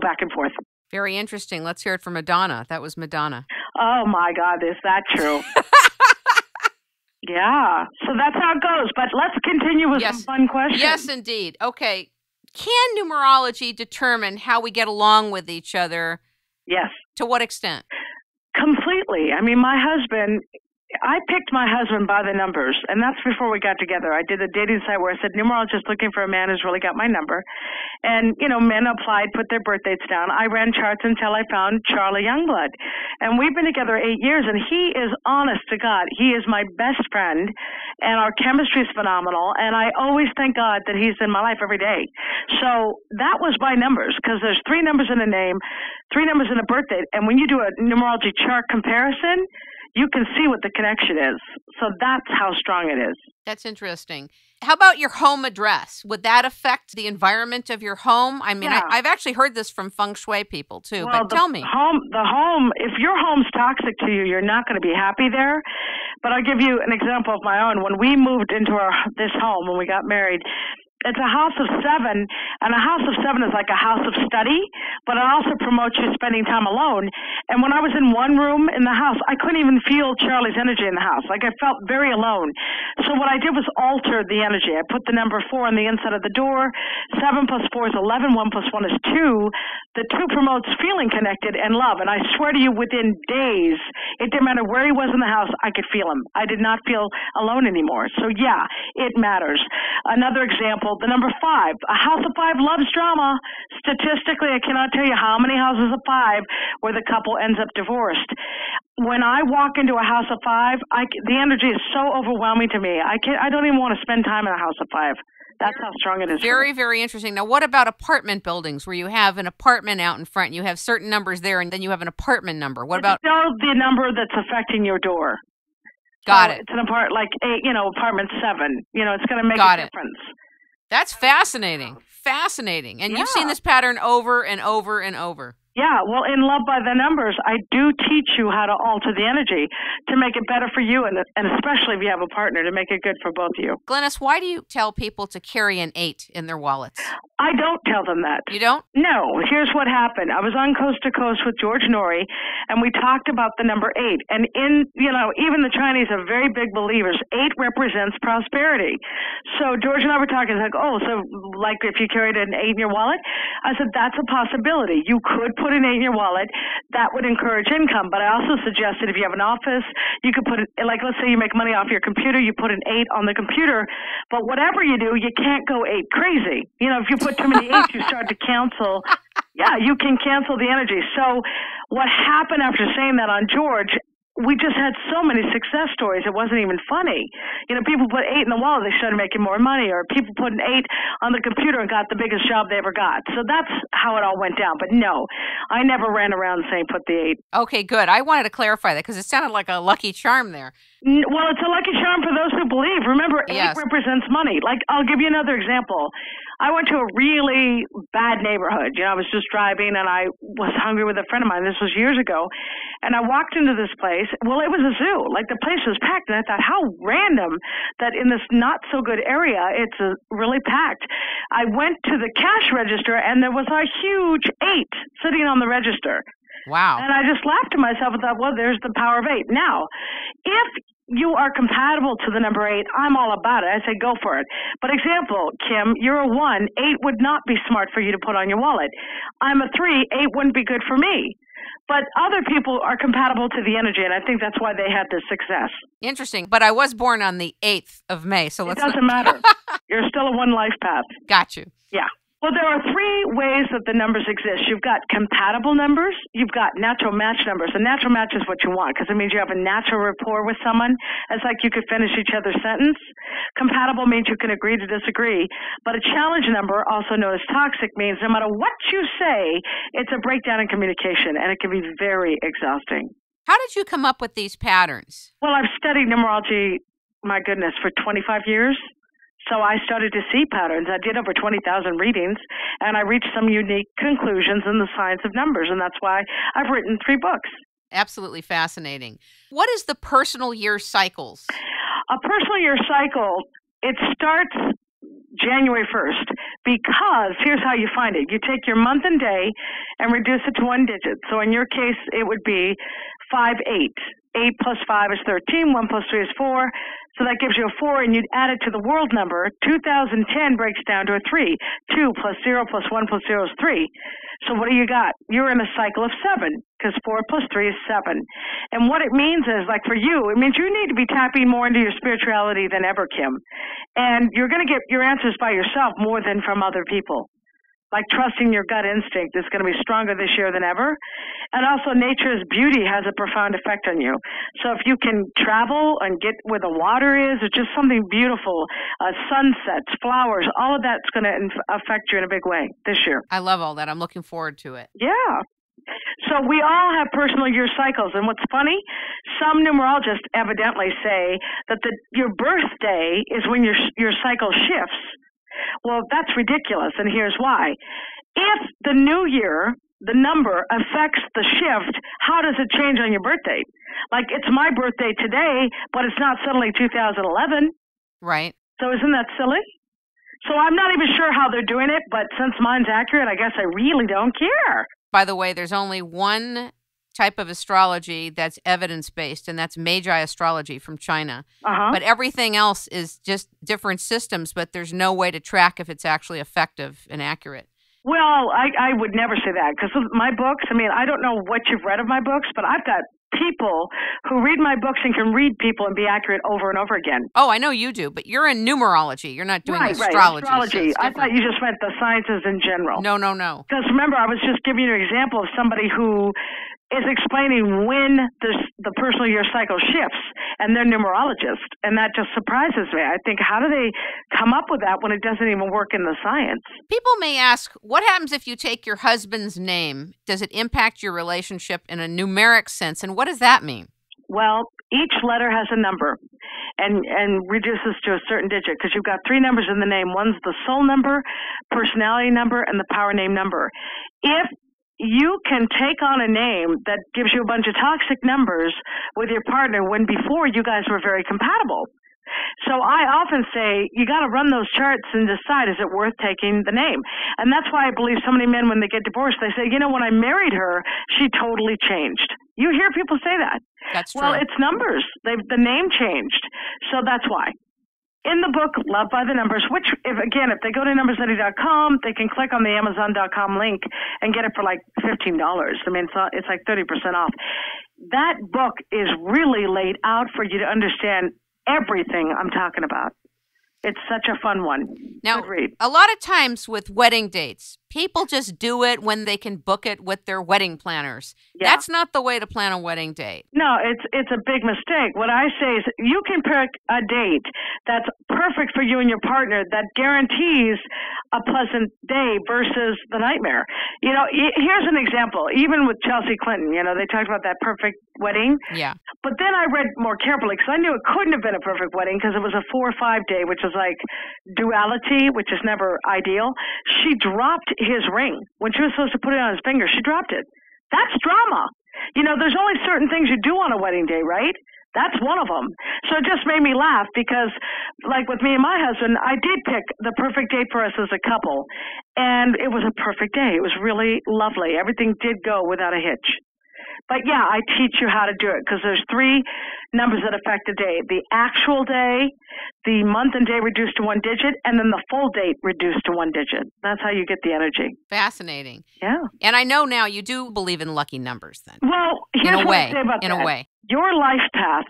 back and forth. Very interesting. Let's hear it from Madonna. That was Madonna. Oh, my God, is that true? Yeah, so that's how it goes. But let's continue with some fun questions. Yes, indeed. Okay. Can numerology determine how we get along with each other? Yes. To what extent? Completely. I mean, I picked my husband by the numbers, and that's before we got together. I did a dating site where I said, numerologist looking for a man who's really got my number. And, men applied, put their birth dates down. I ran charts until I found Charlie Youngblood. And we've been together 8 years, and he is, honest to God, he is my best friend, and our chemistry is phenomenal, and I always thank God that he's in my life every day. So that was by numbers, because there's 3 numbers in a name, 3 numbers in a birth date, and when you do a numerology chart comparison, you can see what the connection is. So that's how strong it is. That's interesting. How about your home address? Would that affect the environment of your home? I mean, Yeah. I've actually heard this from feng shui people too, Well, but tell me. The home, if your home's toxic to you, you're not going to be happy there. But I'll give you an example of my own. When we moved into this home, when we got married, it's a house of 7, and a house of 7 is like a house of study, but it also promotes you spending time alone. And when I was in one room in the house, I couldn't even feel Charlie's energy in the house. Like, I felt very alone. So what I did was alter the energy. I put the number 4 on the inside of the door. 7 plus 4 is 11. 1 plus 1 is 2. The 2 promotes feeling connected and love. And I swear to you, within days, it didn't matter where he was in the house, I could feel him. I did not feel alone anymore. So yeah, it matters. Another example, the number 5. A house of 5 loves drama. Statistically, I cannot tell you how many houses of 5 where the couple ends up divorced. When I walk into a house of 5, the energy is so overwhelming to me. I don't even want to spend time in a house of 5. That's how strong it is. Very, very interesting. Now, what about apartment buildings where you have an apartment out in front? You have certain numbers there, and then you have an apartment number. What about? Still the number that's affecting your door. Got it. It's an apartment 7. It's going to make a difference. That's fascinating. Fascinating. And you've seen this pattern over and over and over. Yeah, well, in Love by the Numbers, I do teach you how to alter the energy to make it better for you, and especially if you have a partner, to make it good for both of you. Glynis, why do you tell people to carry an 8 in their wallets? I don't tell them that. You don't? No. Here's what happened. I was on Coast to Coast with George Norrie, and we talked about the number 8. And even the Chinese are very big believers. 8 represents prosperity. So George and I were talking, like, like if you carried an 8 in your wallet? I said, that's a possibility. You could put an 8 in your wallet. That would encourage income. But I also suggested if you have an office, you could put let's say you make money off your computer, you put an 8 on the computer. But whatever you do, you can't go 8 crazy. If you put too many 8s, you start to cancel. Yeah, you can cancel the energy. So what happened after saying that on George, we just had so many success stories, it wasn't even funny. People put 8 in the wallet, they started making more money, or people put an 8 on the computer and got the biggest job they ever got. So that's how it all went down. But no, I never ran around saying put the 8. Okay, good. I wanted to clarify that because it sounded like a lucky charm there. Well, it's a lucky charm for those who believe. Remember, 8 represents money. Like, I'll give you another example. I went to a really bad neighborhood. I was just driving, and I was hungry with a friend of mine. This was years ago. And I walked into this place. Well, it was a zoo. Like, the place was packed. And I thought, how random that in this not-so-good area, it's really packed. I went to the cash register, and there was a huge 8 sitting on the register. Wow. And I just laughed to myself and thought, well, there's the power of 8. Now, if you are compatible to the number 8, I'm all about it. I say go for it. But example, Kim, you're a 1. 8 would not be smart for you to put on your wallet. I'm a 3. 8 wouldn't be good for me. But other people are compatible to the energy, and I think that's why they had this success. Interesting. But I was born on the 8th of May, so it doesn't matter. You're still a 1 life path. Got you. Yeah. Well, there are 3 ways that the numbers exist. You've got compatible numbers. You've got natural match numbers. A natural match is what you want because it means you have a natural rapport with someone. It's like you could finish each other's sentence. Compatible means you can agree to disagree. But a challenge number, also known as toxic, means no matter what you say, it's a breakdown in communication, and it can be very exhausting. How did you come up with these patterns? Well, I've studied numerology, my goodness, for 25 years. So I started to see patterns. I did over 20,000 readings, and I reached some unique conclusions in the science of numbers, and that's why I've written 3 books. Absolutely fascinating. What is the personal year cycles? A personal year cycle, it starts January 1st, because here's how you find it. You take your month and day and reduce it to one digit. So in your case, it would be 5-8. 8 plus 5 is 13. 1 plus 3 is 4. So that gives you a 4, and you'd add it to the world number. 2010 breaks down to a 3. 2 plus 0 plus 1 plus 0 is 3. So what do you got? You're in a cycle of 7, because 4 plus 3 is 7. And what it means is, like for you, it means you need to be tapping more into your spirituality than ever, Kim. And you're going to get your answers by yourself more than from other people. Like trusting your gut instinct is going to be stronger this year than ever. And also nature's beauty has a profound effect on you. So if you can travel and get where the water is, or just something beautiful, sunsets, flowers, all of that's going to affect you in a big way this year. I love all that. I'm looking forward to it. Yeah. So we all have personal year cycles. And what's funny, some numerologists evidently say that your birthday is when your cycle shifts. Well, that's ridiculous, and here's why. If the new year, the number affects the shift, how does it change on your birthday? Like, it's my birthday today, but it's not suddenly 2011. Right. So isn't that silly? So I'm not even sure how they're doing it, but since mine's accurate, I guess I really don't care. By the way, there's only one type of astrology that's evidence-based, and that's Magi astrology from China. But everything else is just different systems, but there's no way to track if it's actually effective and accurate. Well, I would never say that, because my books, I mean, I don't know what you've read of my books, but I've got people who read my books and can read people and be accurate over and over again. Oh, I know you do, but you're in numerology. You're not doing astrology. Right, astrology. So I thought you just meant the sciences in general. No. Because remember, I was just giving you an example of somebody who is explaining when the personal year cycle shifts, and they're numerologist, and that just surprises me. I think, how do they come up with that when it doesn't even work in the science? People may ask, what happens if you take your husband's name? Does it impact your relationship in a numeric sense, and what does that mean? Well, each letter has a number and reduces to a certain digit, because you've got 3 numbers in the name. One's the soul number, personality number, and the power name number. If you can take on a name that gives you a bunch of toxic numbers with your partner when before you guys were very compatible. So I often say, you got to run those charts and decide, is it worth taking the name? And that's why I believe so many men, when they get divorced, they say, when I married her, she totally changed. You hear people say that. That's true. Well, it's numbers. The name changed. So that's why. In the book, Love by the Numbers, which, if they go to numbersstudy.com, they can click on the Amazon.com link and get it for like $15. I mean, it's like 30% off. That book is really laid out for you to understand everything I'm talking about. It's such a fun one. Now, good read. A lot of times with wedding dates, people just do it when they can book it with their wedding planners. Yeah. That's not the way to plan a wedding date. No, it's a big mistake. What I say is, you can pick a date that's perfect for you and your partner that guarantees a pleasant day versus the nightmare. Here's an example. Even with Chelsea Clinton, they talked about that perfect wedding. Yeah. But then I read more carefully, because I knew it couldn't have been a perfect wedding, because it was a 4 or 5 day, which is like duality, which is never ideal. She dropped his ring when she was supposed to put it on his finger. She dropped it. That's drama. There's only certain things you do on a wedding day, right? That's one of them. So it just made me laugh, because like with me and my husband, I did pick the perfect date for us as a couple, and it was a perfect day. It was really lovely. Everything did go without a hitch. But yeah, I teach you how to do it, because there's 3 numbers that affect a day: the actual day, the month and day reduced to 1 digit, and then the full date reduced to 1 digit. That's how you get the energy. Fascinating. Yeah. And I know now you do believe in lucky numbers then. Well, here's what I say about that. In a way. Your life path.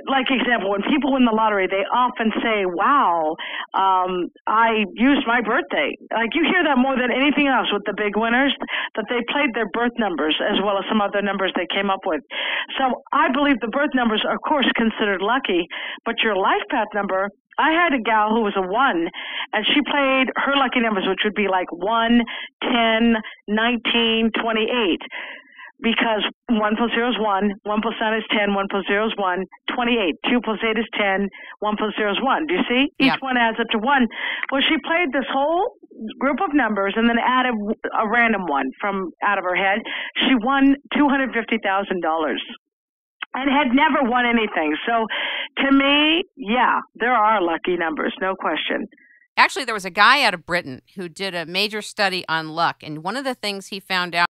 Like example, when people win the lottery, they often say, wow, I used my birthday. Like, you hear that more than anything else with the big winners, that they played their birth numbers as well as some other numbers they came up with. So I believe the birth numbers are, of course, considered lucky, but your life path number, I had a gal who was a 1, and she played her lucky numbers, which would be like 1, 10, 19, 28. Because 1 plus 0 is 1, 1 plus 9 is 10, 1 plus 0 is 1, 28. 2 plus 8 is 10, 1 plus 0 is 1. Do you see? Each one adds up to 1. Well, she played this whole group of numbers and then added a random one from out of her head. She won $250,000 and had never won anything. So to me, yeah, there are lucky numbers, no question. Actually, there was a guy out of Britain who did a major study on luck. And one of the things he found out